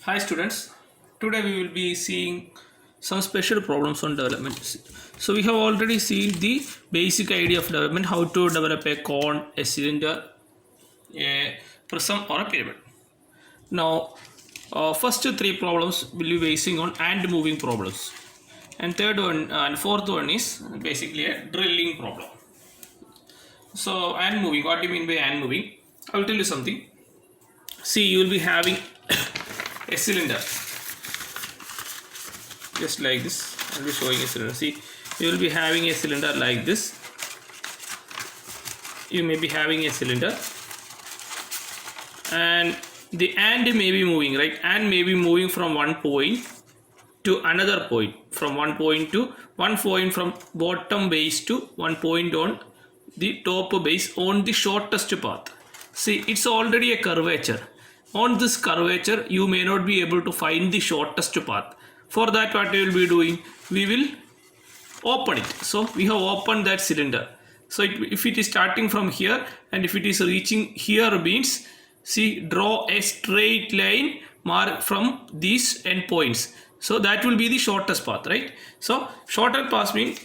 Hi students, today we will be seeing some special problems on development. So we have already seen the basic idea of development, how to develop a cone, a cylinder, a prism or a pyramid. Now first three problems will be basing on and moving problems, and third one and fourth one is basically a drilling problem. So and moving, what do you mean by and moving? I will tell you something. See, you will be having a cylinder just like this. I'll be showing a cylinder. See, you will be having a cylinder like this. You may be having a cylinder, and the and may be moving, right? And may be moving from one point to another point, from one point to one point, from bottom base to one point on the top base on the shortest path. See, it's already a curvature. On this curvature, you may not be able to find the shortest path. For that, what we will be doing, we will open it. So we have opened that cylinder. So if it is starting from here and if it is reaching here means, see, draw a straight line mark from these endpoints. So that will be the shortest path, right? So shortest path means,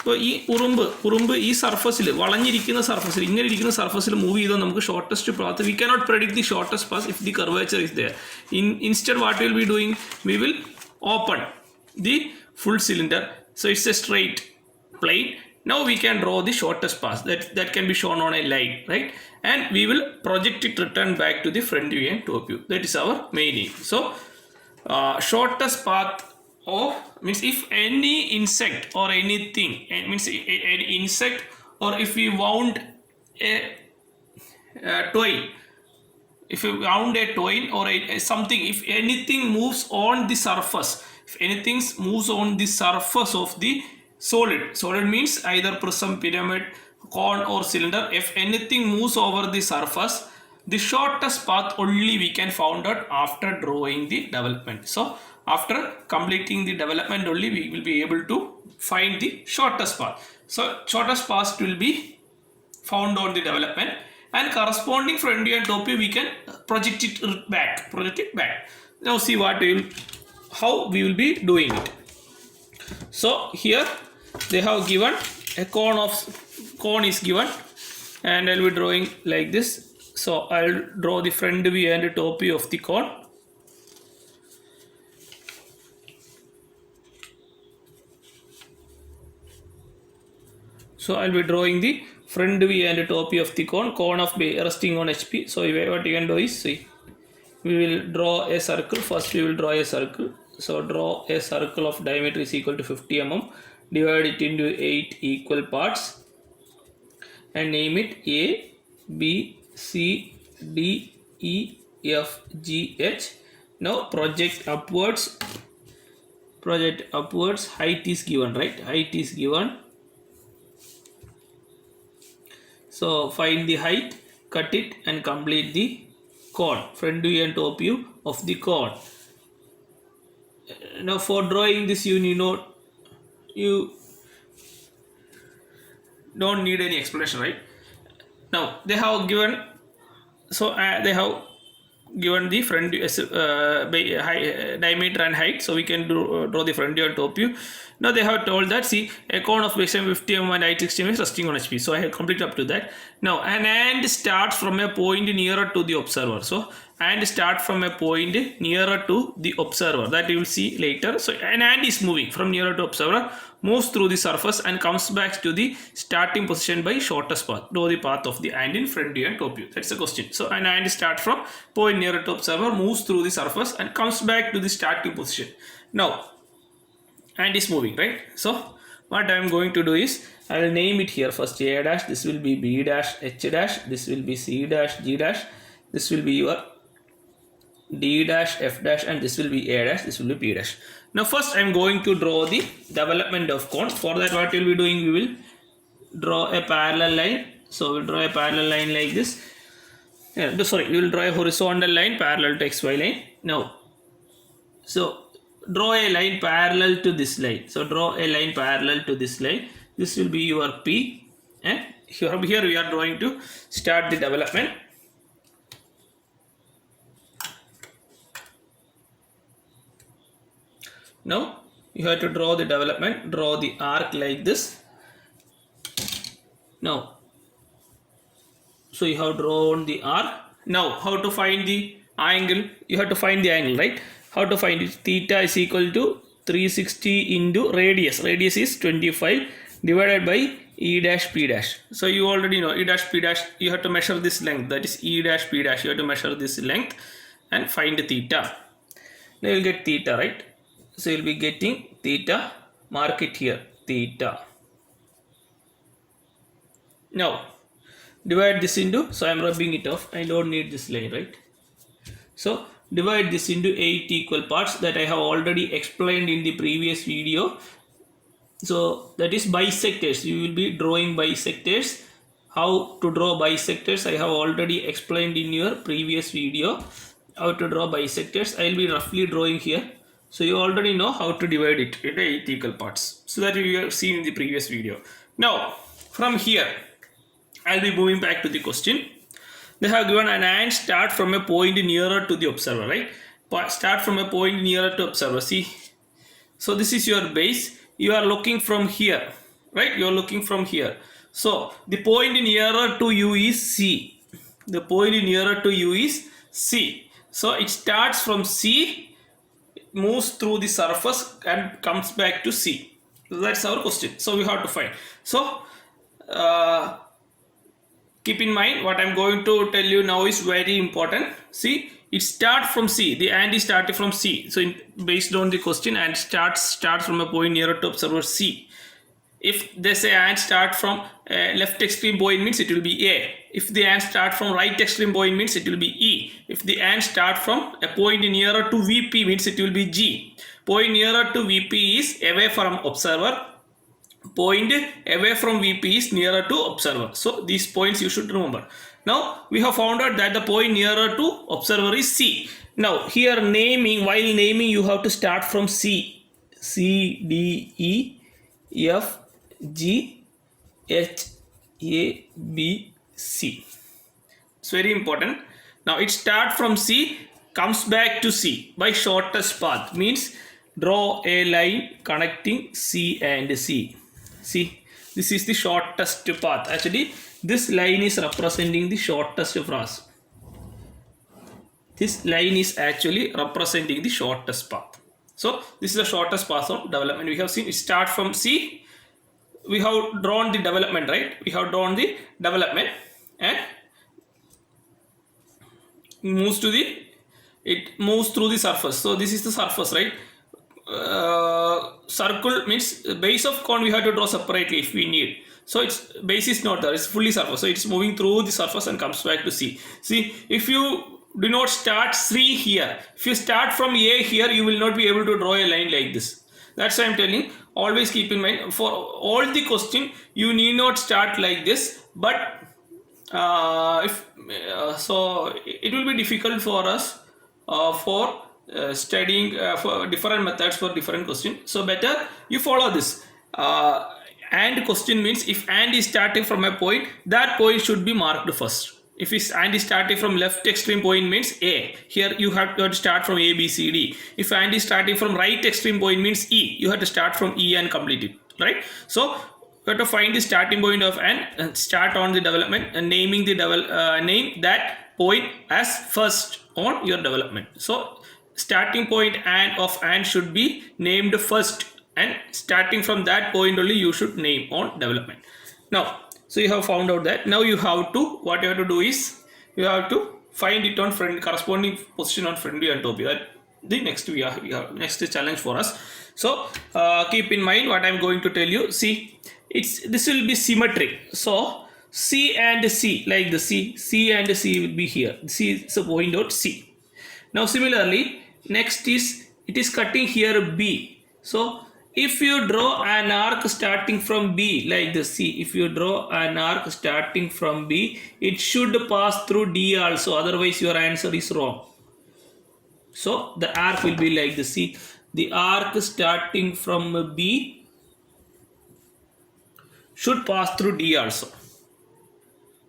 ഇപ്പോൾ ഈ ഉറുമ്പ് ഈ സർഫസിൽ വളഞ്ഞിരിക്കുന്ന സർഫസിൽ ഇങ്ങനെ ഇരിക്കുന്ന സർഫസിൽ move ചെയ്താൽ നമുക്ക് shortest path we cannot predict the shortest path if the curvature is there. Instead what will be doing, we will open the full cylinder, so it's a straight plane. Now we can draw the shortest path that can be shown on a line, right? And we will project it, return back to the front view and top view. That is our main aim. So shortest path of means if any insect or anything, means any insect, or if we wound a twine, if you wound a twine or something, if anything moves on the surface, if anything moves on the surface of the solid means either prism, pyramid, cone or cylinder, if anything moves over the surface, the shortest path only we can find out after drawing the development. So after completing the development only we will be able to find the shortest path. So shortest path will be found on the development, and corresponding front view and top view we can project it back. Now see how we will be doing it. So here they have given a cone is given, and I'll be drawing like this. So I'll draw the front view and top view of the cone. So I'll be drawing the front view and top view of the cone of resting on HP. So what you can do is, see, we will draw a circle. First we will draw a circle. So draw a circle of diameter is equal to 50 mm. Divide it into 8 equal parts and name it A, B, C, D, E, F, G, H. Now project upwards. Height is given, right? Height is given. So find the height, cut it and complete the cone, front view and top view of the cone. Now for drawing this, you don't need any explanation, right? Now they have given, so they have given the front diameter and height, so we can draw the front view and top view. Now they have told that, see, a cone of base 50 mm and height 60 mm is resting on HP. So I have completed up to that. Now an and starts from a point nearer to the observer. So and start from a point nearer to the observer, that you will see later. So an and is moving from nearer to observer, moves through the surface and comes back to the starting position by shortest path. Draw the path of the and in front view and top view. That's the question. So an and starts from point nearer to observer, moves through the surface and comes back to the starting position. Now and is moving, right? So what I am going to do is, I will name it here first A dash, this will be B dash, H dash, this will be C dash, G dash, this will be your D dash, F dash, and this will be A dash, this will be P dash. Now first I am going to draw the development of cone. For that, what we will be doing, we will draw a parallel line. So we will draw a parallel line like this. We will draw a horizontal line parallel to XY line. Now, so draw a line parallel to this line. So draw a line parallel to this line. This will be your P, and here we are drawing to start the development. Now you have to draw the development, draw the arc like this. Now, so you have drawn the arc. Now how to find the angle? You have to find the angle, right? How to find it? Theta is equal to 360 into radius. Radius is 25 divided by E dash P dash. So you already know E dash P dash. You have to measure this length. That is E dash P dash. You have to measure this length and find theta. Now you'll get theta, right? So you'll be getting theta. Mark it here, theta. Now divide this into, so I am rubbing it off, I don't need this line, right? So divide this into 8 equal parts that I have already explained in the previous video. So that is bisectors. You will be drawing bisectors. How to draw bisectors I have already explained in your previous video. How to draw bisectors, I will be roughly drawing here. So you already know how to divide it into 8 equal parts, so that you have seen in the previous video. Now from here I'll be moving back to the question. They have given an and start from a point nearer to the observer, right? Start from a point nearer to observer. See, so this is your base. You are looking from here, right? You are looking from here. So the point nearer to you is C. The point nearer to you is C. So it starts from C, moves through the surface and comes back to C. So that's our question. So we have to find. So keep in mind what I'm going to tell you now is very important. See, it starts from C. The and is starting from C. So based on the question, and starts from a point nearer to observer C. If they say and start from left extreme point, means it will be A. If the and start from right extreme point, means it will be E. If the and start from a point nearer to VP, means it will be G. Point nearer to VP is away from observer. Point away from VP is nearer to observer. So these points you should remember. Now we have found out that the point nearer to observer is C. Now here naming, while naming you have to start from C. C, D, E, F, G, H, A, B, C. It's very important. Now it starts from C, comes back to C by shortest path. Means draw a line connecting C and C. See, this is the shortest path. Actually, this line is representing the shortest path. This line is actually representing the shortest path. So, this is the shortest path of development. We have seen it start from C. We have drawn the development, right? We have drawn the development and moves through the surface. So, this is the surface, right? Circle means base of cone we have to draw separately if we need. So its base is not there, it's fully surface. So it's moving through the surface and comes back to C. See, if you do not start C here, if you start from A here, you will not be able to draw a line like this. That's why I'm telling, always keep in mind, for all the question you need not start like this, but so it will be difficult for us for studying for different methods for different questions. So better you follow this. And question means if and is starting from a point, that point should be marked first. If is and is starting from left extreme point, means A. Here you have to start from A, B, C, D. If and is starting from right extreme point, means E. You have to start from E and complete it, right? So you have to find the starting point of and start on the development and naming the name that point as first on your development. So starting point and should be named first, and starting from that point only you should name on development. Now, so you have found out that. Now you have to, what you have to do is you have to find it on corresponding position on front view and top view. That the next we have next challenge for us. So keep in mind what I'm going to tell you. See, this will be symmetric. So C and C, like the C and C will be here. C is a point out C. Now similarly, next is it is cutting here B. So if you draw an arc starting from B like this, see, if you draw an arc starting from B, it should pass through D also, otherwise your answer is wrong. So the arc will be like this. See, the arc starting from B should pass through D also,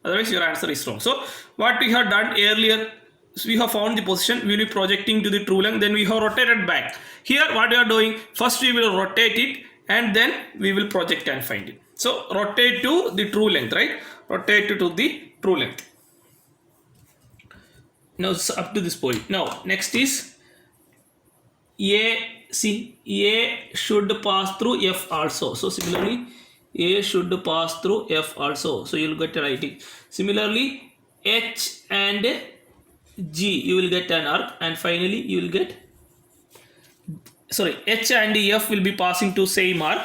otherwise your answer is wrong. So what we have done earlier, So we have found the position, we will be projecting to the true length, then we have rotated back. Here what we are doing, first we will rotate it and then we will project and find it. So rotate to the true length, right? Rotate to the true length. Now up to this point. Now next is A. See, A should pass through F also. So similarly A should pass through F also. So you will get a writing. Similarly H and G you will get an arc, and finally you will get, sorry, H and F will be passing to same arc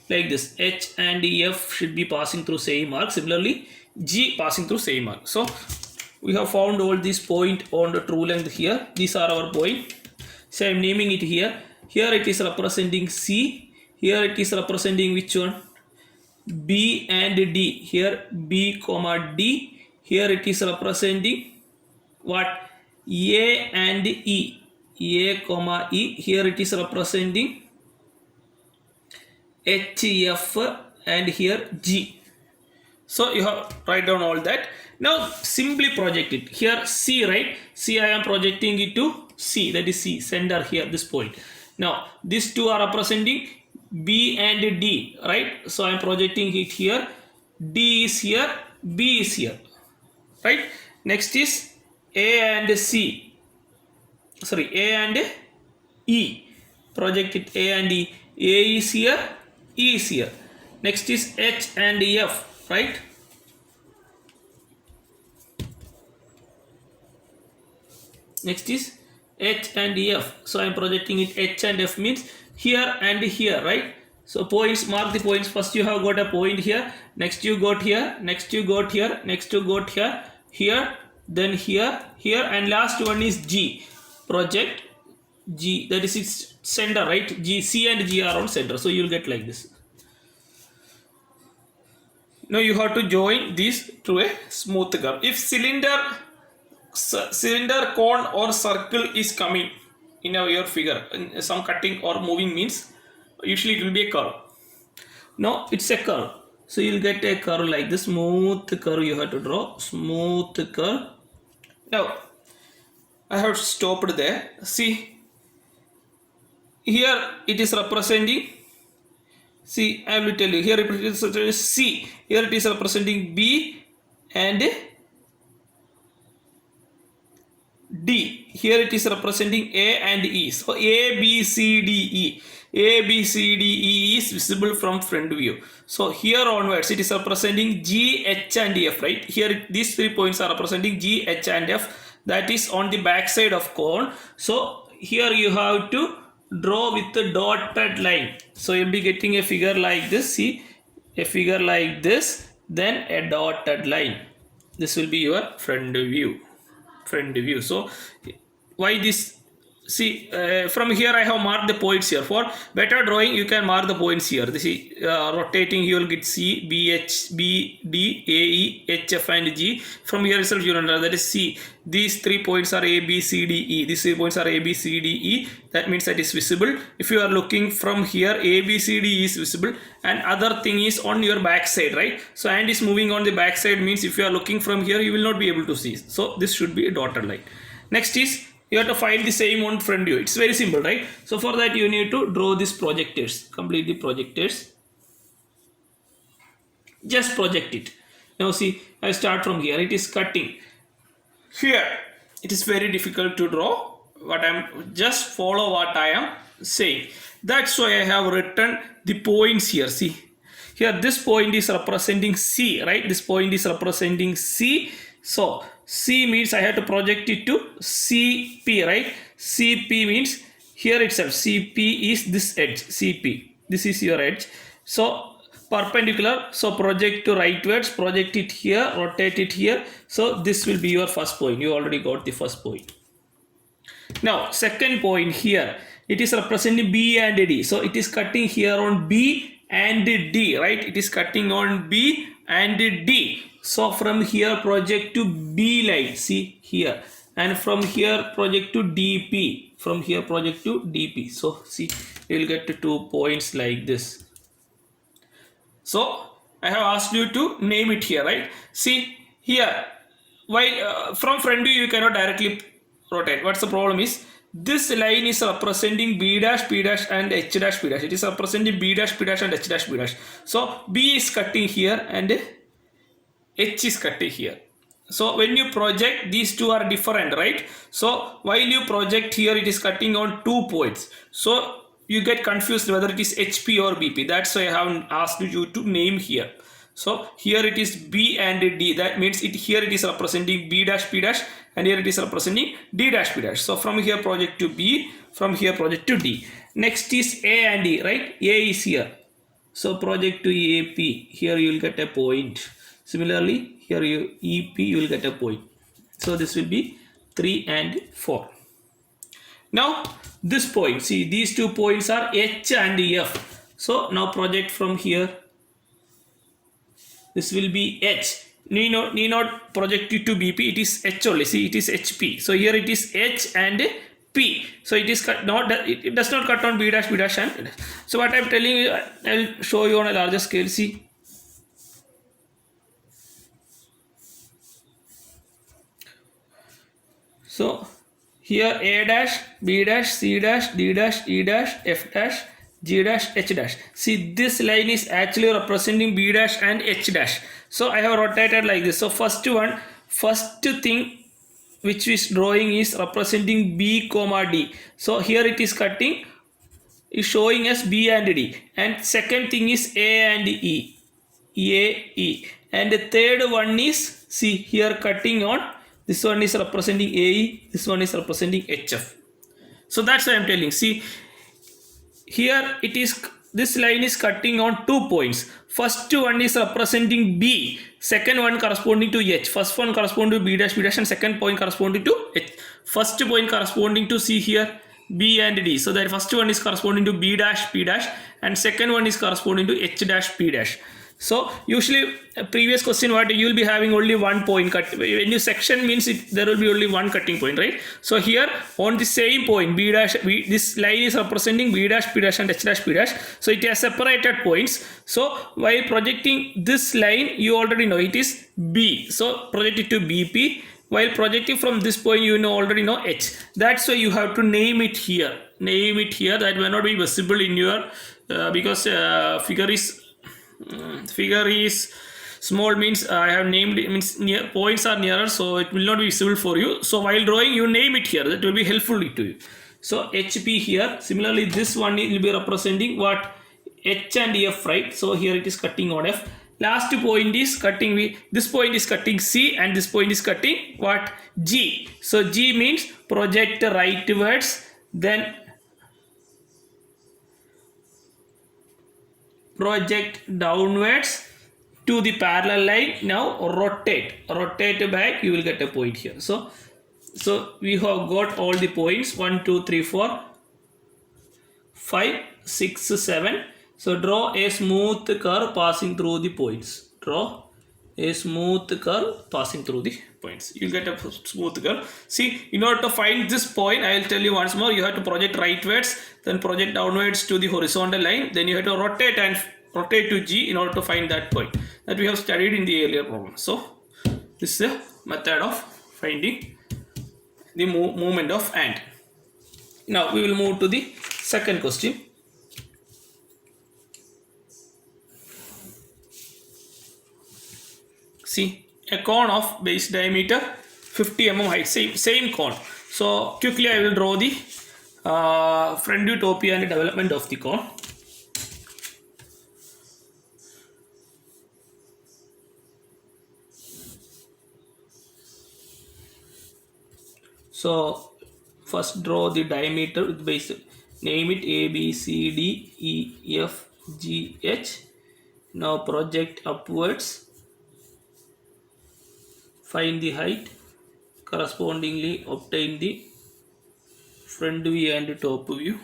like this. H and F should be passing through same arc. Similarly G passing through same arc. So we have found all these point on the true length here. These are our point. So I am naming it here. Here it is representing C. Here it is representing which one? B and D. Here B comma D. Here it is representing what? A and E. A comma E. Here it is representing H, F, and here G. So you have write down all that. Now simply project it. Here C, right? C, I am projecting it to C, that is C, center here, this point. Now these two are representing B and D, right? So I am projecting it here. D is here, B is here, right? Next is A and C. Sorry, A and E. Project it A and E. A is here, E is here. Next is H and F, right? Next is H and F. So I am projecting it. H and F means here and here, right? So points, mark the points. First you have got a point here. Next you got here. Next you got here. Next you got here. Here. Then here. Here. And last one is G. Project G. That is its center, right? G. C and G are on center. So you will get like this. Now you have to join these to a smooth curve. If cylinder, cone or circle is coming in your figure, some cutting or moving means usually it will be a curve. No, it's a curve. So you'll get a curve like this, smooth curve you have to draw, smooth curve. Now I have stopped there. See, here it is representing, see, I will tell you, here it is representing C, here it is representing B and D. Here it is representing A and E. So A, B, C, D, E. A, B, C, D, E is visible from front view. So here onwards it is representing G, H and F, right? Here these 3 points are representing G, H and F. That is on the back side of cone. So here you have to draw with the dotted line. So you'll be getting a figure like this. See, a figure like this, then a dotted line. This will be your front view. So why this? See, from here I have marked the points here. For better drawing you can mark the points here. This is rotating, you will get C, B, H, B, D, A, E, H, F and G. From here itself you will know that is C. These 3 points are A, B, C, D, E. These 3 points are A, B, C, D, E. That means that is visible. If you are looking from here, A, B, C, D is visible, and other thing is on your back side, right? So hand is moving on the back side means if you are looking from here you will not be able to see. So this should be a dotted line. Next is you have to find the same on front view. It's very simple, right? So for that you need to draw these projectors, completely projectors. Just project it. Now see, I start from here. It is cutting. Here it is very difficult to draw. What I'm just follow what I am saying. That's why I have written the points here. See, here this point is representing C, right? This point is representing C. So C means I have to project it to CP, right? CP means here itself CP is this edge, CP. This is your edge. So perpendicular, so project to rightwards, project it here, rotate it here. So this will be your first point. You already got the first point. Now second point here, it is representing B and D. So it is cutting here on B and D, right? It is cutting on B and D. So from here project to B line, see here, and from here project to DP, from here project to DP. So see, you will get to 2 points like this. So I have asked you to name it here, right? See here, why from front view you cannot directly rotate. What's the problem is this line is representing B dash, P dash and H dash, P dash. It is representing B dash, P dash and H dash, P dash. So B is cutting here and H is cutting here. So when you project, these two are different, right? So while you project here, it is cutting on 2 points. So you get confused whether it is HP or BP. That's why I have asked you to name here. So here it is B and D. That means here it is representing B dash P dash and here it is representing D dash P dash. So from here project to B, from here project to D. Next is A and E, right? A is here. So project to AP. Here you will get a point. Similarly, here EP you will get a point. So this will be 3 and 4. Now this point, see these 2 points are H and F. So now project from here. This will be H. Need not project it to BP. It is H only. See, it is HP. So here it is H and P. So it is cut. Not it does not cut on B dash, B dash, and so what I am telling you, I will show you on a larger scale. See. So here A dash, B dash, C dash, D dash, E dash, F dash, G dash, H dash. See, this line is actually representing B dash and H dash. So I have rotated like this. So first thing which is drawing is representing B comma D. So here it is cutting, is showing us B and D. And second thing is A and E. A, E. And the third one is, see here cutting on, this one is representing AE, this one is representing HF. So that's what I am telling. See, here it is, this line is cutting on 2 points. First one is representing B, second one corresponding to H. First one corresponding to B dash, B dash, and second point corresponding to H. First point corresponding to, see here, B and D. So that first one is corresponding to B dash, P dash, and second one is corresponding to H dash, P dash. So usually previous question, what you will be having only 1 point cut. When you section means there will be only 1 cutting point, right? So here on the same point B dash, this line is representing B dash, P dash and H dash, P dash. So it has separated points. So while projecting this line, you already know it is B. So project it to BP. While projecting from this point, you already know H. That's why you have to name it here. Name it here. That may not be visible in your because figure is small, means I have named it, means points are nearer, so it will not be visible for you. So while drawing, you name it here. That will be helpful to you. So HP here. Similarly, this one will be representing what? H and F, right? So here it is cutting on F. Last point is cutting this point is cutting C and this point is cutting what? G. So G means project rightwards, then project downwards to the parallel line. Now rotate back, you will get a point here. So we have got all the points 1 2 3 4 5 6 7. So draw a smooth curve passing through the points. Draw a smooth curve passing through the points. You will get a smooth curve. See, in order to find this point, I will tell you once more, you have to project rightwards, then project downwards to the horizontal line, then you have to rotate to G in order to find that point that we have studied in the earlier problem. So this is the method of finding the movement of ant. Now we will move to the second question. See, a cone of base diameter 50 mm height, same cone. So quickly I will draw the front view, top view and development of the cone. So first draw the diameter with base, name it A, B, C, D, E, F, G, H. Now project upwards, find the height, correspondingly obtain the front view and top view.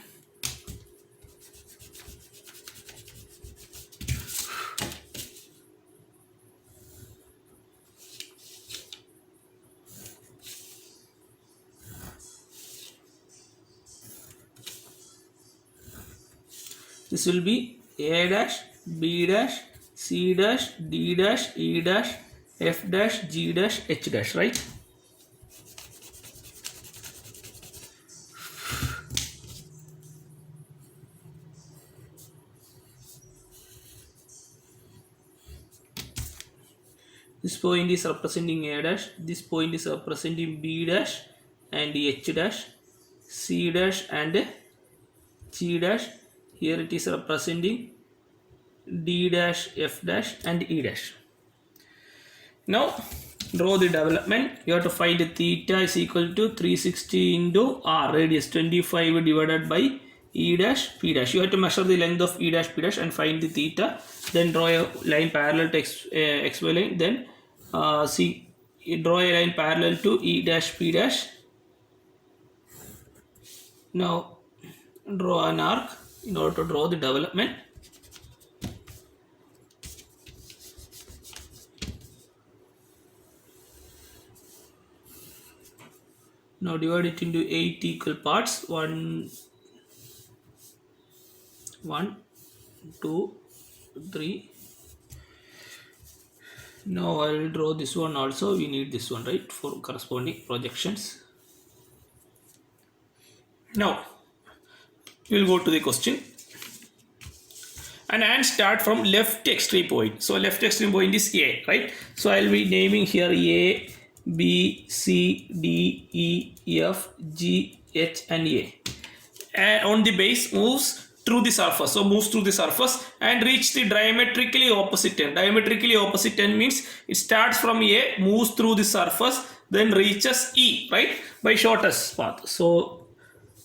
This will be A dash, B dash, C dash, D dash, E dash, F dash, G dash, H dash, right? This point is representing A dash, this point is representing B dash and H dash, C dash and G dash. Here it is representing D dash, F dash and E dash. Now draw the development. You have to find theta is equal to 360 into R, radius 25 divided by E dash P dash. You have to measure the length of E dash P dash and find the theta. Then draw a line parallel to XY line. Then draw a line parallel to E dash P dash. Now draw an arc in order to draw the development. Now divide it into 8 equal parts. 1, 2, 3. Now I will draw this one also. We need this one, right, for corresponding projections. Now we will go to the question. And start from left extreme point. So left extreme point is A, right? So I will be naming here A, B, C, D, E, F, G, H and A. And on the base moves through the surface. So moves through the surface and reach the diametrically opposite end. Diametrically opposite end means it starts from A, moves through the surface, then reaches E, right, by shortest path. So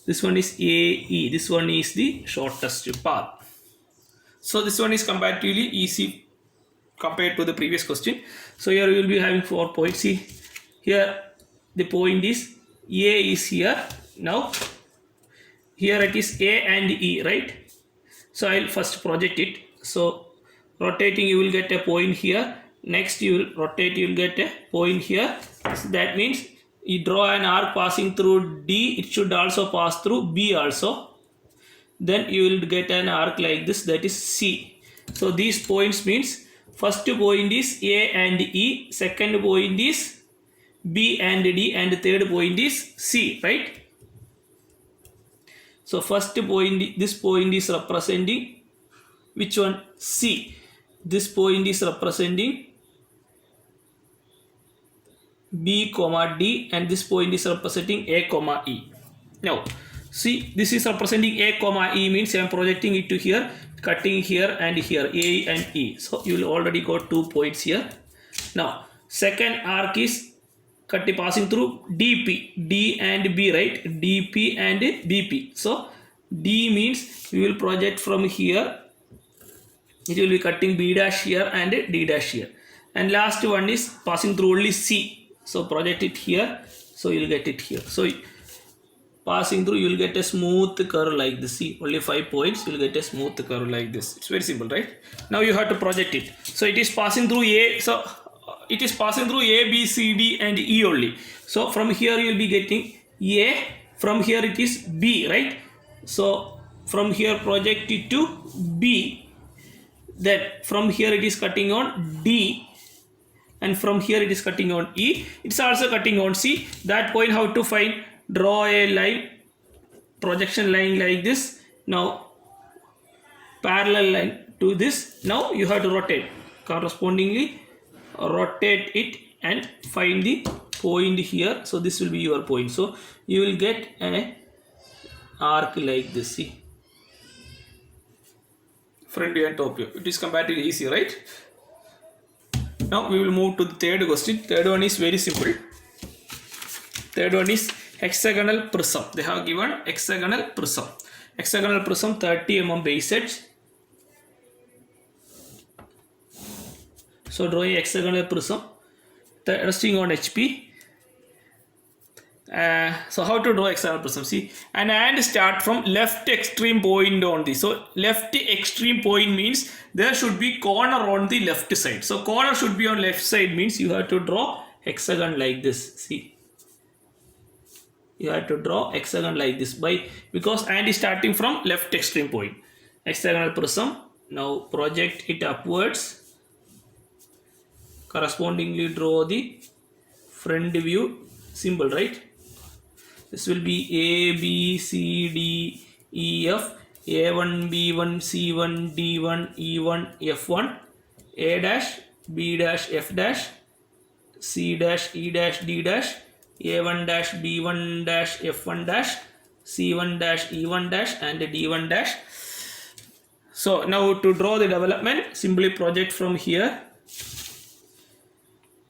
this one is AE. This one is the shortest path. So this one is comparatively easy compared to the previous question. So here we will be having 4 points. See, here the point is A is here. Now here it is A and E, right? So I will first project it. So rotating, you will get a point here. Next you will rotate, you will get a point here. So that means you draw an arc passing through D. It should also pass through B also. Then you will get an arc like this, that is C. So these points means first point is A and E, second point is B and D, and third point is C, right? So first point, this point is representing which one? C. This point is representing B comma D, and this point is representing A comma E. Now see, this is representing A comma E means I am projecting it to here, cutting here and here, A and E. So you will already got 2 points here. Now second arc is passing through DP, D and B, right? DP and BP. So D means we will project from here. It will be cutting B dash here and D dash here. And last one is passing through only C. So project it here. So you will get it here. So passing through, you will get a smooth curve like this. See, only 5 points, you will get a smooth curve like this. It's very simple, right? Now you have to project it. So it is passing through A. So it is passing through A, B, C, D and E only. So from here you will be getting A. From here it is B, right? So from here project it to B. Then from here it is cutting on D. And from here it is cutting on E. It's also cutting on C. That point how to find? Draw a line, projection line like this. Now parallel line to this. Now you have to rotate. Correspondingly rotate it and find the point here. So this will be your point. So you will get an arc like this. See, front view and top view. It is comparatively easy, right? Now we will move to the third question. Third one is very simple. Third one is hexagonal prism. They have given hexagonal prism. Hexagonal prism 30 mm base edge. So draw a hexagonal prism resting on HP. So how to draw hexagonal prism? See, and start from left extreme point on this. So left extreme point means there should be corner on the left side. So corner should be on left side means you have to draw hexagon like this. See, you have to draw hexagon like this because and is starting from left extreme point. Hexagonal prism. Now project it upwards. Correspondingly draw the front view symbol, right? This will be A, B, C, D, E, F, A1, B1, C1, D1, E1, F1, A dash, B dash, F dash, C dash, E dash, D dash, A1 dash, B1 dash, F1 dash, C1 dash, E1 dash, and D1 dash. So now to draw the development, simply project from here.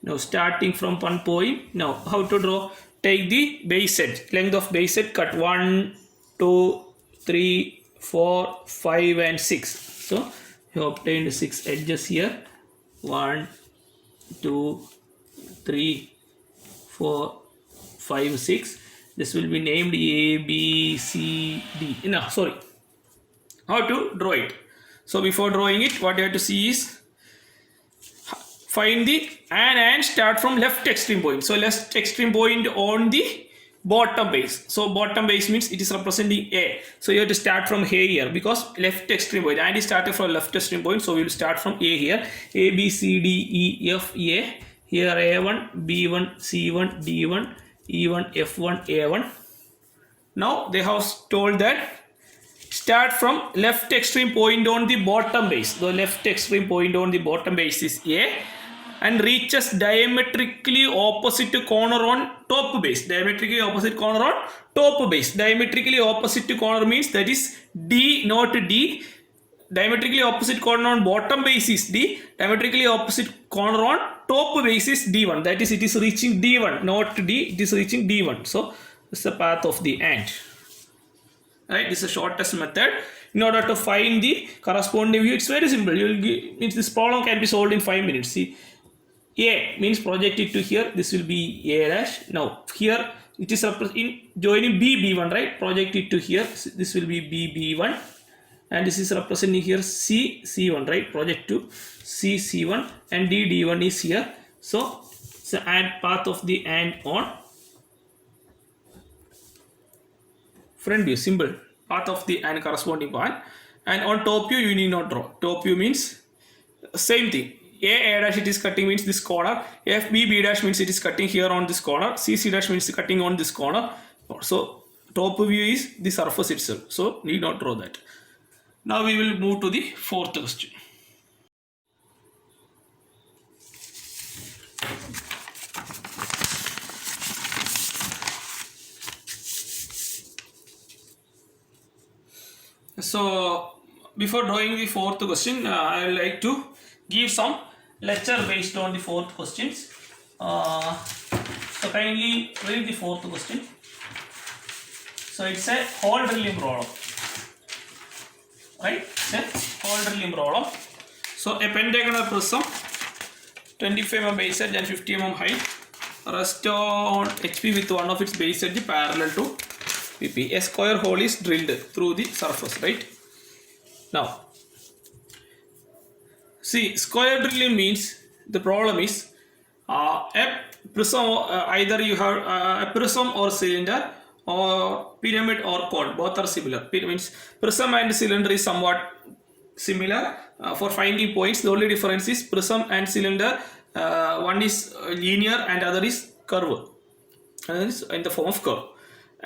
Now starting from one point. Now how to draw? Take the base edge, length of base edge, cut 1, 2, 3, 4, 5 and 6. So you obtained 6 edges here. 1, 2, 3, 4, 5, 6. This will be named A, B, C, D. No, sorry. How to draw it? So before drawing it, what you have to see is find the and start from left extreme point. So left extreme point on the bottom base. So bottom base means it is representing A. So you have to start from A here because left extreme point, and it started from left extreme point. So we will start from A here. A, B, C, D, E, F, A. Here A1, B1, C1, D1, E1, F1, A1. Now they have told that start from left extreme point on the bottom base. The left extreme point on the bottom base is A and reaches diametrically opposite corner on top base. Diametrically opposite corner on top base. Diametrically opposite corner means that is D, not D. Diametrically opposite corner on bottom base is D. Diametrically opposite corner on top base is D1. That is, it is reaching D1, not D. It is reaching D1. So this is the path of the ant. Right, this is the shortest method. In order to find the corresponding view, it's very simple. You will means this problem can be solved in 5 minutes. See, A means project it to here. This will be A dash. Now here it is in joining B, B1, right? Project it to here. This will be B, B1, and this is representing here C, C1, right? Project to C, C1, and D, D1 is here. So it's the ant path of the ant on front view, symbol, path of the ant corresponding point, and on top view you need not draw. Top view means same thing. A dash it is cutting means this corner. F, B, B dash means it is cutting here on this corner. C, C dash means cutting on this corner. So top view is the surface itself. So need not draw that. Now we will move to the fourth question. So before drawing the fourth question, I would like to give some lecture based on the fourth questions. So kindly read the fourth question. So it's a hole drilling problem, right? It's a hole drilling problem. So a pentagonal prism, 25 mm base edge and 50 mm height, rest on HP with one of its base edge parallel to PP. A square hole is drilled through the surface, right? Now, see, square drilling means the problem is a prism, either you have a prism or cylinder or pyramid or cone, both are similar. Means prism and cylinder is somewhat similar for finding points. The only difference is prism and cylinder, one is linear and other is curve, and is in the form of curve.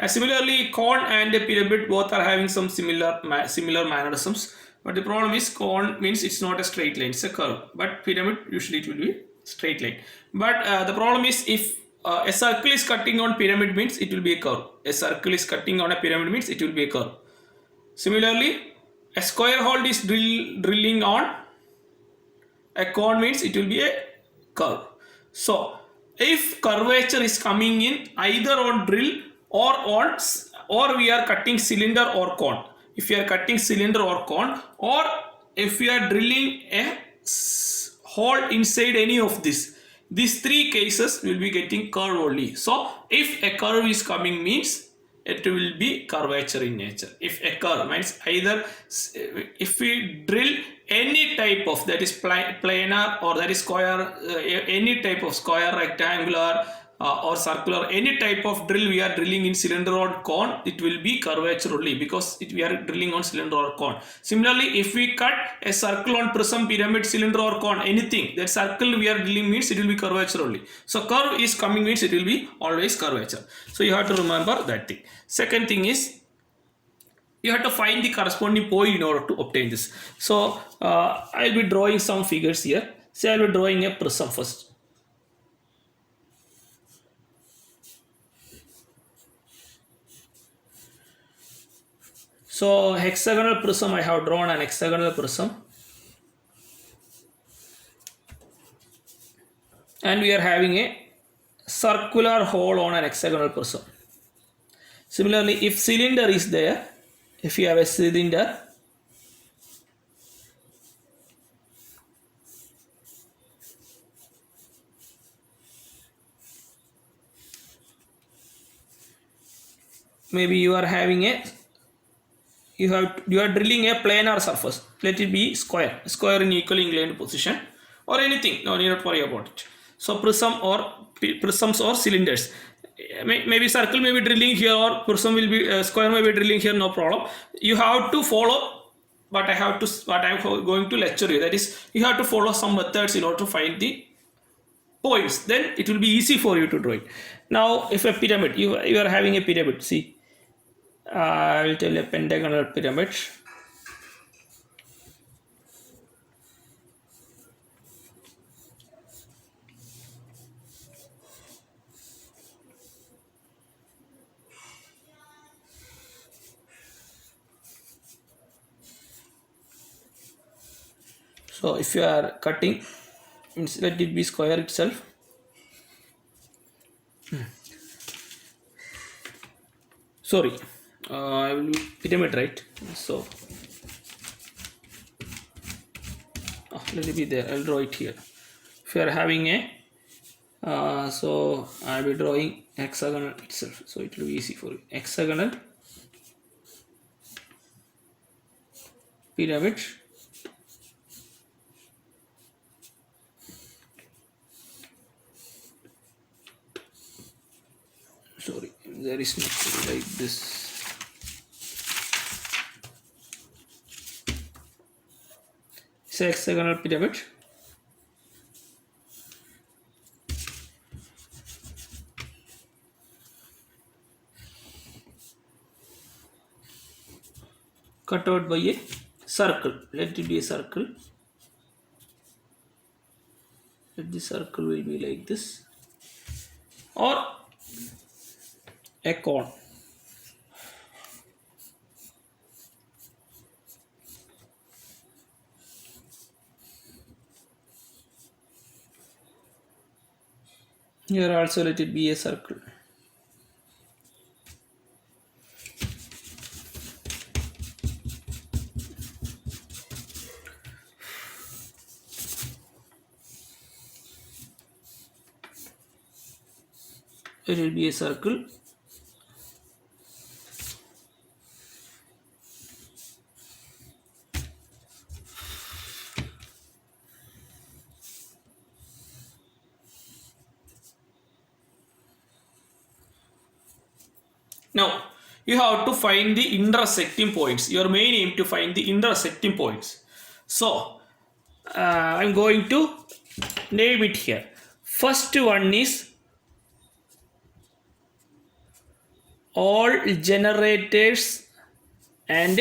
Similarly, cone and pyramid both are having some similar mannerisms, but the problem is cone means it's not a straight line, it's a curve, but pyramid usually it will be straight line. But the problem is if a circle is cutting on pyramid means it will be a curve. A circle is cutting on a pyramid means it will be a curve. Similarly, a square hole is drilling on a cone means it will be a curve. So if curvature is coming in either on drill or we are cutting cylinder or cone. If we are cutting cylinder or cone, or if we are drilling a hole inside any of these three cases will be getting curve only. So if a curve is coming means it will be curvature in nature. If a curve means either if we drill any type of, that is planar or that is square, any type of square, rectangular or circular, any type of drill we are drilling in cylinder or cone, it will be curvature only because we are drilling on cylinder or cone. Similarly, if we cut a circle on prism, pyramid, cylinder or cone, anything, that circle we are drilling means it will be curvature only. So curve is coming means it will be always curvature. So you have to remember that thing. Second thing is you have to find the corresponding point in order to obtain this. So I will be drawing some figures here. Say I will be drawing a prism first. So hexagonal prism, I have drawn an hexagonal prism, and we are having a circular hole on an hexagonal prism. Similarly, if cylinder is there, if you have a cylinder, maybe you are having a you are drilling a planar surface. Let it be square in equally inclined position, or anything. No need to worry about it. So prisms or cylinders. Maybe circle may be drilling here, or prism will be square may be drilling here. No problem. You have to follow what I am going to lecture you. That is, you have to follow some methods in order to find the points. Then it will be easy for you to draw it. Now, if a pyramid, you are having a pyramid. See, I will tell a pentagonal pyramid. So if you are cutting, means let it be square itself. Sorry, I will pyramid, right? So let it be there. I'll draw it here. If you are having a so I'll be drawing hexagonal itself, so it will be easy for you. Hexagonal pyramid. Sorry, there is nothing like this. It's a hexagonal pyramid. Cut out by a circle. Let it be a circle. Let the circle will be like this, or a cone. Here also let it be a circle. It will be a circle. Now you have to find the intersecting points. Your main aim to find the intersecting points. So I'm going to name it here. First one is all generators and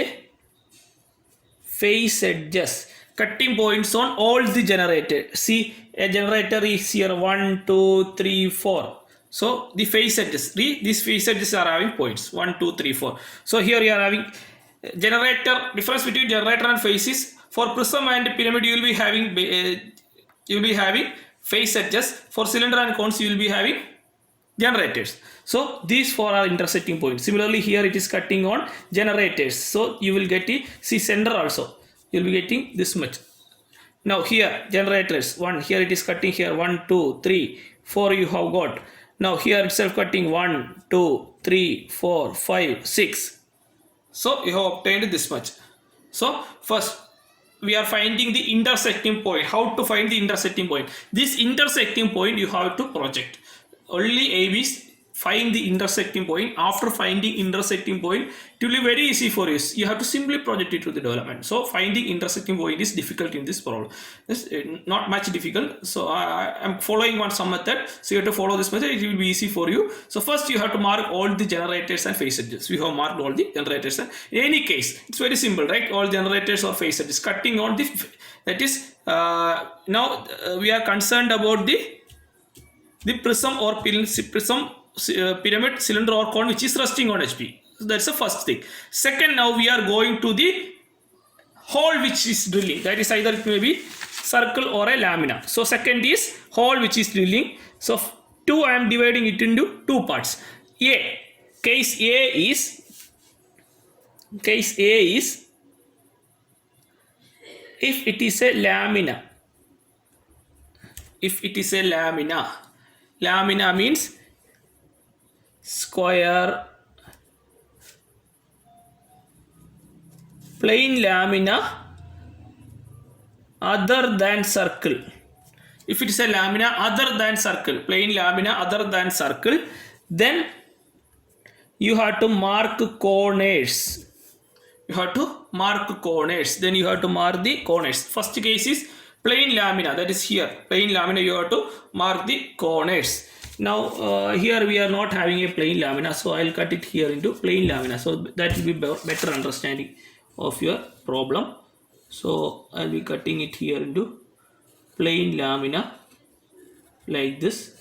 face edges. Cutting points on all the generators. See, a generator is here 1, 2, 3, 4. So the face edges, these face edges are having points 1, 2, 3, 4. So here you are having generator. Difference between generator and face is, for prism and pyramid you will be having face edges. For cylinder and cones you will be having generators. So these four are intersecting points. Similarly here it is cutting on generators. So you will get it. See, center also you will be getting this much. Now here generators 1, here it is cutting here 1, 2, 3, 4 you have got. Now here itself cutting 1, 2, 3, 4, 5, 6. So you have obtained this much. So first we are finding the intersecting point. How to find the intersecting point? This intersecting point you have to project. Only aim is find the intersecting point. After finding intersecting point, it will be very easy for you. You have to simply project it to the development. So finding intersecting point is difficult in this problem. It's not much difficult. So I am following some method. So you have to follow this method. It will be easy for you. So first you have to mark all the generators and face edges. We have marked all the generators. In any case, it's very simple, right? All generators or face edges. Cutting on the, that is, now we are concerned about the prism or prism, pyramid, cylinder or cone which is resting on HP. That's the first thing. Second, now we are going to the hole which is drilling. That is either it may be circle or a lamina. So second is hole which is drilling. So 2 I am dividing it into 2 parts. Case A is if it is a lamina. If it is a lamina means square, plain lamina other than circle. If it is a lamina other than circle, plain lamina other than circle, then you have to mark corners. Then you have to mark the corners. First case is plain lamina, that is here. Plain lamina, you have to mark the corners. Now here we are not having a plain lamina, so I will cut it here into plain lamina. So that will be better understanding of your problem. So I will be cutting it here into plain lamina like this.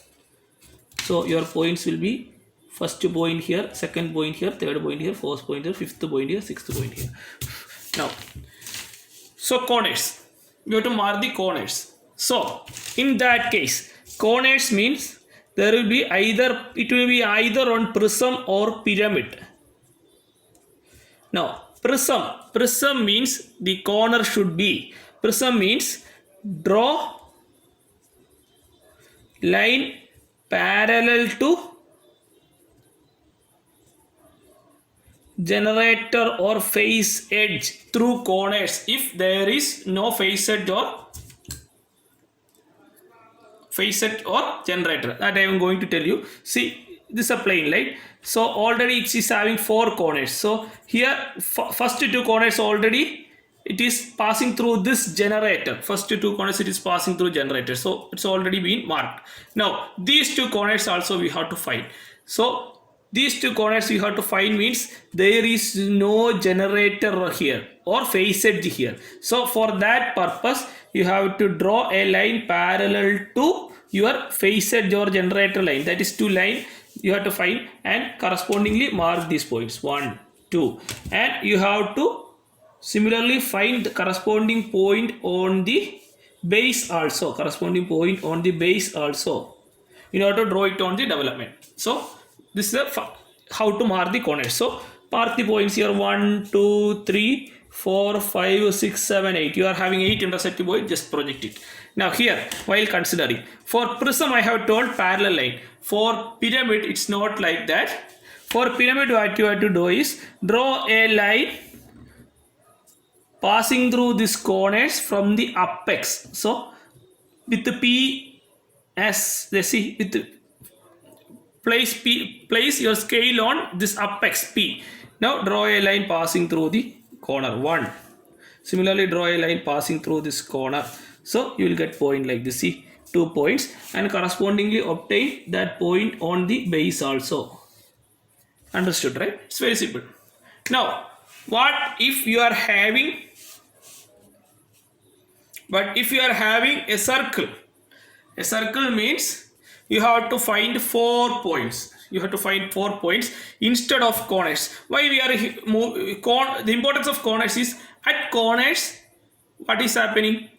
So your points will be first point here, second point here, third point here, fourth point here, fifth point here, sixth point here. Now, so corners, you have to mark the corners. So in that case, corners means there will be either, it will be either on prism or pyramid. Now prism means the corner should be, prism means draw line parallel to generator or face edge through corners if there is no face edge or generator. That I am going to tell you. See, this is a plane, right? So already it is having 4 corners. So here first 2 corners already it is passing through this generator. First 2 corners it is passing through generator. So it's already been marked. Now these 2 corners also we have to find. So these 2 corners you have to find means there is no generator here or face edge here. So for that purpose you have to draw a line parallel to your face edge or generator line. That is 2 line you have to find and correspondingly mark these points 1, 2, and you have to similarly find the corresponding point on the base also. In order to draw it on the development. So this is how to mark the corners. So mark the points here 1, 2, 3, 4, 5, 6, 7, 8. You are having 8 intersecting points, just project it. Now here, while considering, for prism I have told parallel line. For pyramid it's not like that. For pyramid what you have to do is draw a line passing through these corners from the apex. So with the P as they see with the place your scale on this apex P. Now draw a line passing through the corner 1. Similarly draw a line passing through this corner. So you will get point like this. See, 2 points and correspondingly obtain that point on the base also. Understood, right? It's very simple. Now what if you are having a circle? A circle means you have to find 4 points. Instead of corners. Why we are the importance of corners is at corners what is happening?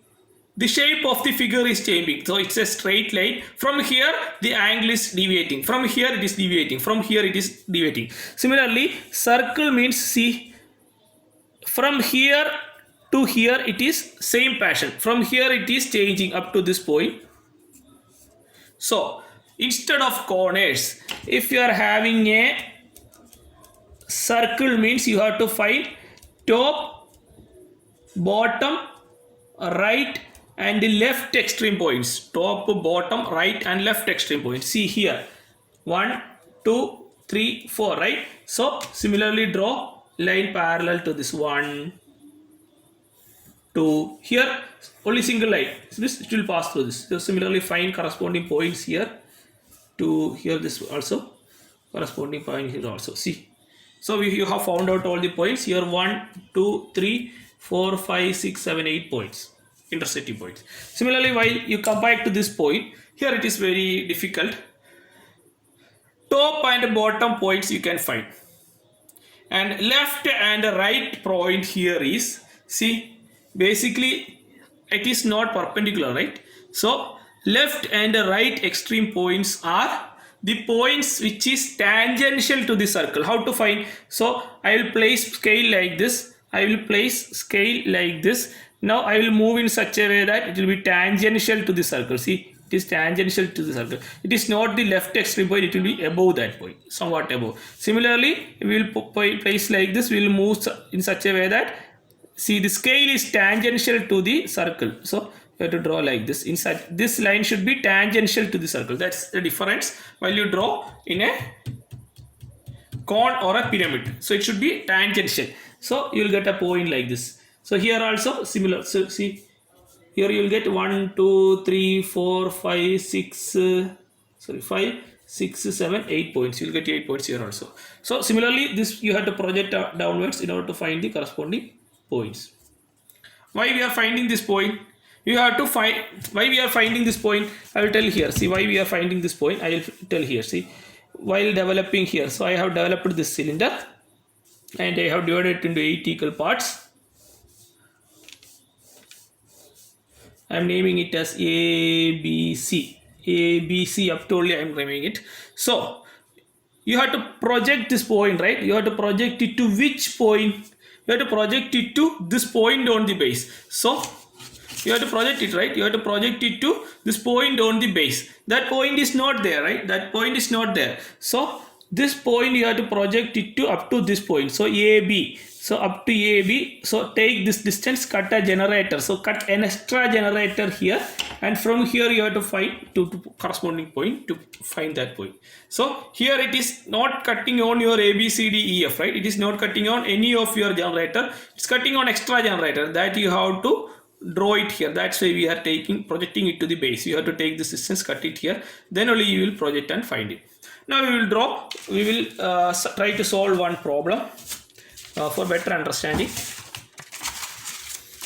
The shape of the figure is changing. So it's a straight line. From here the angle is deviating. From here it is deviating. From here it is deviating. Similarly circle means see from here to here it is same pattern. From here it is changing up to this point. So instead of corners, if you are having a circle means you have to find top, bottom, right and left extreme points. Top, bottom, right and left extreme points. See here 1, 2, 3, 4, right? So similarly draw line parallel to this 1, 2. Here only single line. So this it will pass through this. So similarly find corresponding points here to here, this also corresponding point here also. See, so you have found out all the points here 1, 2, 3, 4, 5, 6, 7, 8 points, intersecting points. Similarly while you come back to this point, here it is very difficult. Top and bottom points you can find. and left and right point here is, see, basically it is not perpendicular, right? So left and right extreme points are the points which is tangential to the circle. How to find? So I will place scale like this. I will place scale like this. Now I will move in such a way that it will be tangential to the circle. See, it is tangential to the circle. It is not the left extreme point, it will be above that point, somewhat above. Similarly, we will place like this. We will move in such a way that, see, the scale is tangential to the circle. So you have to draw like this. Inside this line should be tangential to the circle. That's the difference while you draw in a cone or a pyramid. So it should be tangential. So you will get a point like this. So here also similar. So see, here you will get 1, 2, 3, 4, 5, 6, 5, 6, 7, 8 points. You will get 8 points here also. So similarly, this you have to project downwards in order to find the corresponding points. Why we are finding this point? You have to find why we are finding this point. I will tell here. See, why we are finding this point, I will tell here. See, while developing here, so I have developed this cylinder and I have divided it into 8 equal parts. I am naming it as A, B, C. A, B, C, up to only I am naming it. So you have to project this point, right? You have to project it to which point? You have to project it to this point on the base. So you have to project it, right? You have to project it to this point on the base. That point is not there, right? That point is not there. So this point you have to project it to up to this point. So AB. So up to AB. So take this distance, cut a generator. So cut an extra generator here, and from here you have to find to corresponding point to find that point. So here it is not cutting on your A, B, C, D, E, F, right? It is not cutting on any of your generator. It's cutting on extra generator that you have to draw it here. That's why we are projecting it to the base. You have to take this distance, cut it here, then only you will project and find it. Now we will try to solve one problem for better understanding.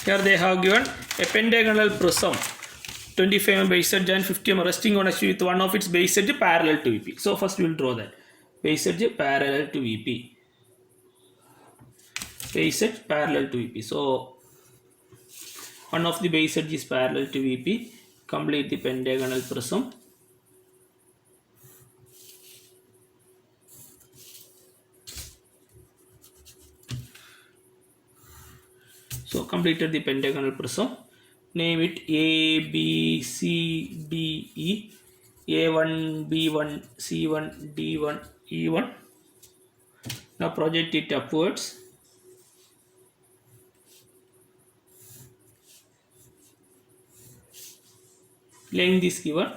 Here they have given a pentagonal prism, 25 mm base edge and 50 mm resting on HV with one of its base edge parallel to VP. So first we will draw that base edge parallel to VP. Base edge parallel to VP. So one of the base edge is parallel to VP. Complete the pentagonal prism. So completed the pentagonal prism. Name it A, B, C, D, E. A1, B1, C1, D1, E1. Now project it upwards. Length is given.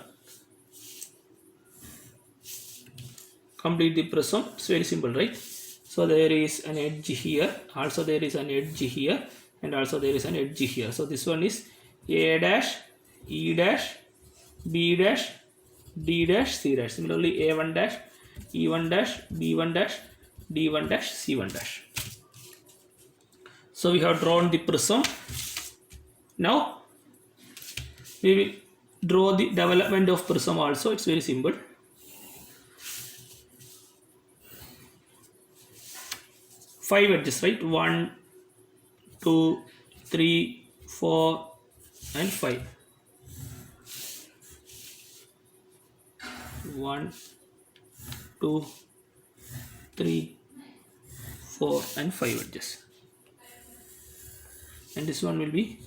Complete the prism. It's very simple, right? So there is an edge here. Also there is an edge here. And also there is an edge here. So this one is A dash, E dash, B dash, D dash, C dash. Similarly A1 dash, E1 dash, B1 dash, D1 dash, C1 dash. So we have drawn the prism. Now we will draw the development of prism also. It's very simple. Five edges, right? 1, 2, 3, 4 and 5. 1, 2, 3, 4 and 5 edges. And this one will be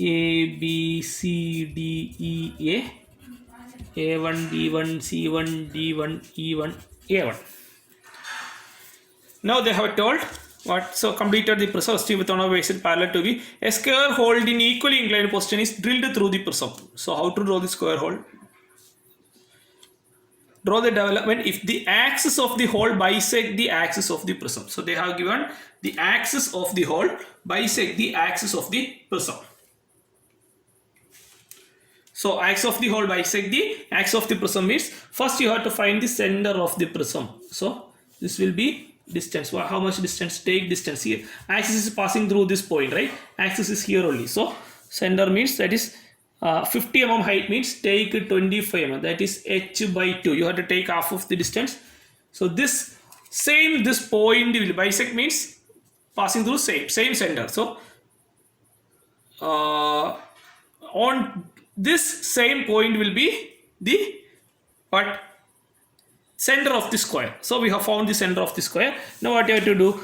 A, B, C, D, E, A, A1, B1, C1, D1, E1, A1. Now they have told what? So completed the prism with one of base edge parallel to be a square hole in equally inclined position is drilled through the prism. So how to draw the square hole? Draw the development if the axis of the hole bisect the axis of the prism. So they have given the axis of the hole bisect the axis of the prism. So axis of the hole bisect the axis of the prism means first you have to find the center of the prism. So this will be distance. How much distance? Take distance here. Axis is passing through this point, right? Axis is here only. So center means that is 50 mm height means take 25 mm. That is h by 2. You have to take half of the distance. So this same this point will bisect means passing through same center. So on this same point will be the what center of the square. So we have found the center of the square. Now what you have to do,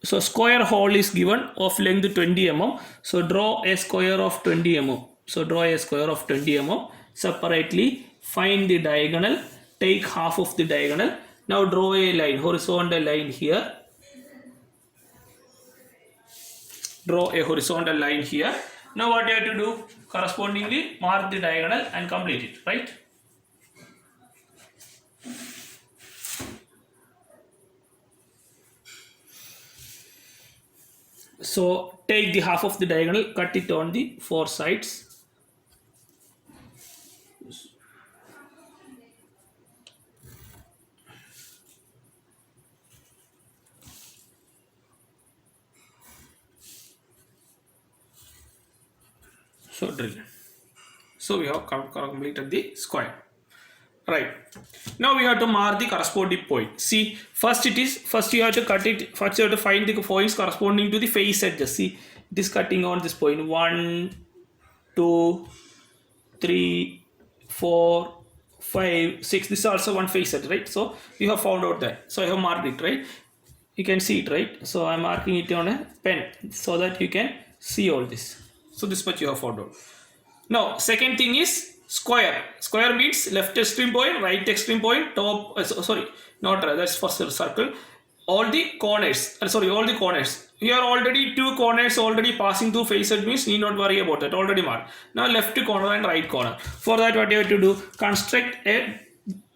so square hole is given of length 20 mm. So draw a square of 20 mm. So draw a square of 20 mm. Separately find the diagonal, take half of the diagonal. Now draw a line, horizontal line here. Draw a horizontal line here. Now what you have to do, correspondingly mark the diagonal and complete it, right? So take the half of the diagonal, cut it on the four sides. So drill. So we have completed the square. Right. Now we have to mark the corresponding point. See, first you have to cut it. First you have to find the points corresponding to the face edges. See, it is cutting on this point. 1, 2, 3, 4, 5, 6. This is also one face edge, right? So you have found out that. So I have marked it, right? You can see it, right? So I'm marking it on a pen so that you can see all this. So this much you have found out. Now second thing is square. Square means left extreme point, right extreme point, top. Sorry, not that's for circle. All the corners. All the corners. Here already two corners already passing through face edge means need not worry about that. Already marked. Now left corner and right corner. For that, what you have to do? Construct a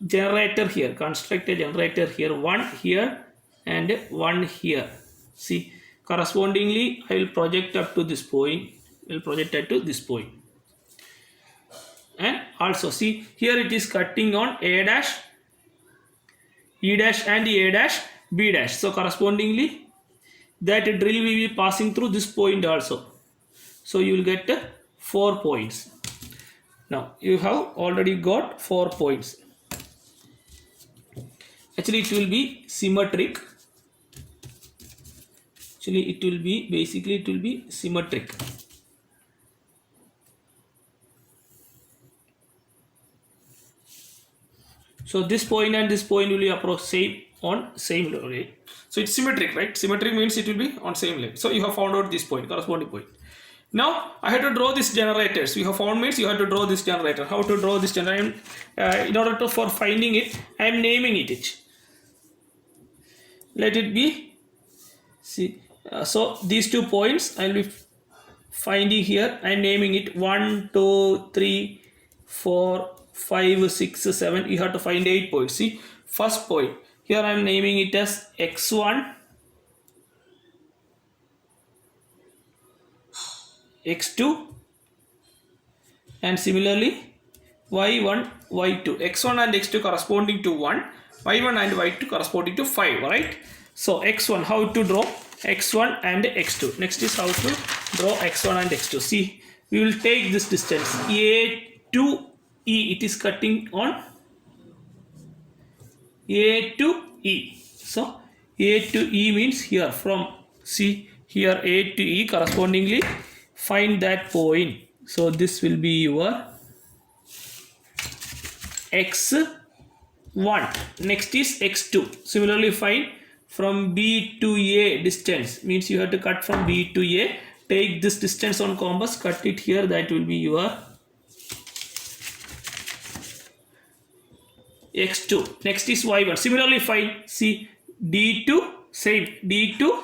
generator here. Construct a generator here. One here and one here. See, correspondingly, I will project up to this point. Will project it to this point. And also see here it is cutting on A dash, E dash and A dash, B dash. So correspondingly that drill will be passing through this point also. So you will get 4 points. Now you have already got 4 points. Actually it will be symmetric. Actually it will be symmetric. So this point and this point will be approach same level. So it's symmetric, right? Symmetric means it will be on same level. So you have found out this point, corresponding point. Now I have to draw this generators. We have found means you have to draw this generator. How to draw this generator? In order to for finding it, I am naming it. Let it be. See, so these 2 points I will be finding here. I am naming it 1, 2, 3, 4. 5, 6, 7. You have to find 8 points. See, first point here I am naming it as x1, x2, and similarly y1, y2. x1 and x2 corresponding to 1, y1 and y2 corresponding to 5. Right? So x1, how to draw x1 and x2. Next is how to draw x1 and x2. See, we will take this distance A to E. It is cutting on A to E. So A to E means here from C here A to E, correspondingly find that point. So this will be your x1. Next is x2. Similarly find from B to A distance, means you have to cut from B to A. Take this distance on compass, cut it here. That will be your x2. Next is y1. Similarly find C D to same D to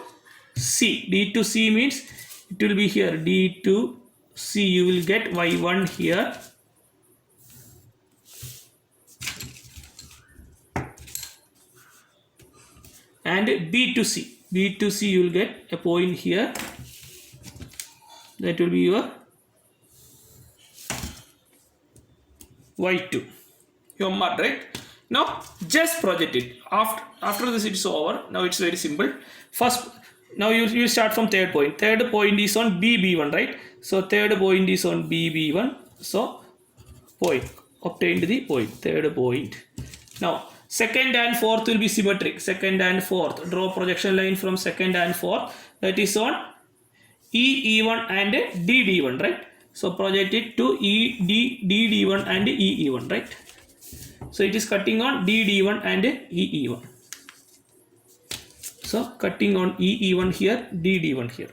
C. D to C means it will be here D to C. You will get y1 here. And B to C. B to C you will get a point here. That will be your y2. You have marked, right? Now just project it. After this it's over. Now it's very simple. First, now you start from third point. Third point is on BB1, right? So third point is on BB1. So point, obtained the point, third point. Now Second and fourth will be symmetric. Second and fourth. Draw projection line from second and fourth. That is on E1 and DD1, right? So project it to DD1 and EE1, right? So it is cutting on DD1 and EE1. So cutting on EE1 here, DD1 here.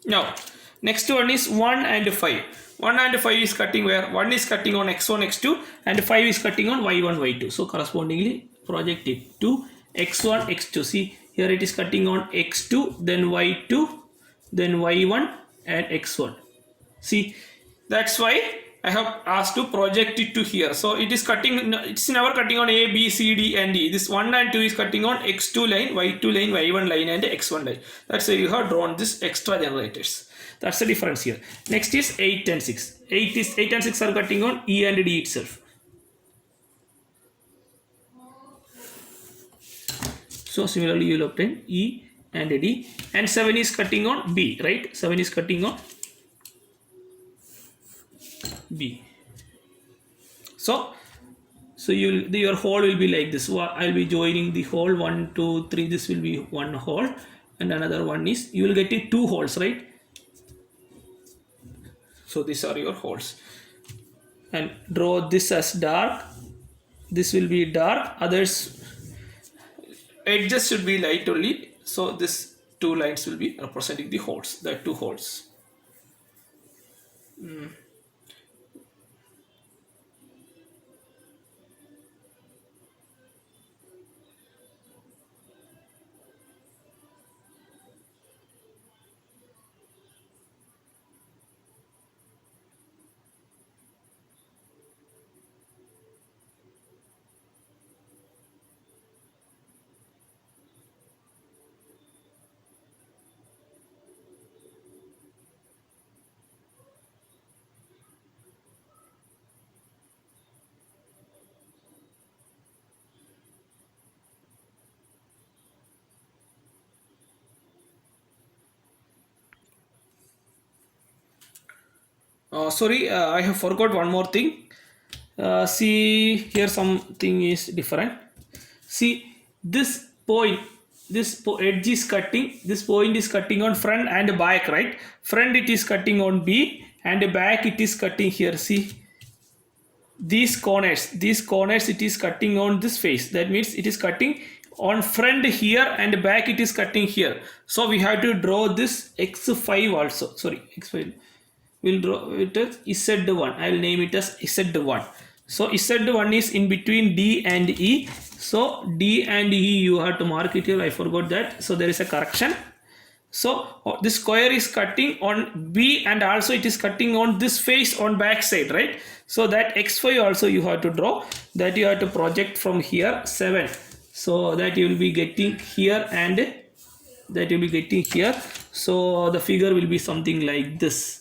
Now, next one is 1 and 5. 1 and 5 is cutting where? 1 is cutting on x1, x2 and 5 is cutting on y1, y2. So correspondingly project it to x1, x2. See, here it is cutting on x2, then y2, then y1 and x1. See, that's why I have asked to project it to here. So it is cutting, it's never cutting on A, B, C, D and E. This 1 and 2 is cutting on x2 line, y2 line, y1 line and x1 line. That's why you have drawn this extra generators. That's the difference here. Next is 8 and 6. 8 and 6 are cutting on E and D itself. So similarly you will obtain E and D, and 7 is cutting on B, right? 7 is cutting on B. So your hole will be like this. I will be joining the hole 1, 2, 3. This will be one hole, and another one is, you will get it 2 holes, right? So these are your holes, and draw this as dark. This will be dark. Others edges should be light only. So this 2 lines will be representing the holes. The 2 holes. Sorry, I have forgot one more thing. See, here something is different. See, this point, edge is cutting, this point is cutting on front and back, right? Front it is cutting on B and back it is cutting here. See, these corners it is cutting on this face. That means it is cutting on front here and back it is cutting here. So we have to draw this x5 also. Sorry, x5. We'll draw it as Z1. I will name it as Z1. So Z1 is in between D and E. So D and E you have to mark it here. I forgot that. So there is a correction. So this square is cutting on B and also it is cutting on this face on back side, right? So that X5 also you have to draw. That you have to project from here 7. So that you will be getting here and that you will be getting here. So the figure will be something like this.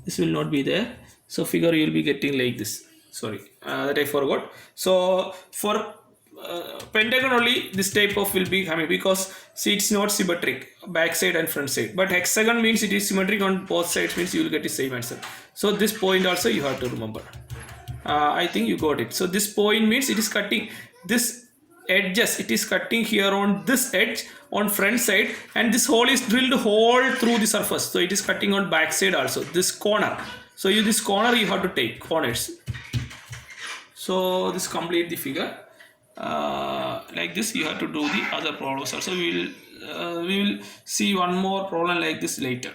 This will not be there. So figure you will be getting like this. Sorry, that I forgot. So for pentagon only this type of will be coming, because see it's not symmetric back side and front side, but hexagon means it is symmetric on both sides, means you will get the same answer. So this point also you have to remember. I think you got it. So this point means it is cutting this edges, it is cutting here on this edge on front side, and this hole is drilled hole through the surface, so it is cutting on back side also, this corner. So this corner you have to take corners. So this complete the figure. Like this you have to do the other problems also. We will see one more problem like this later.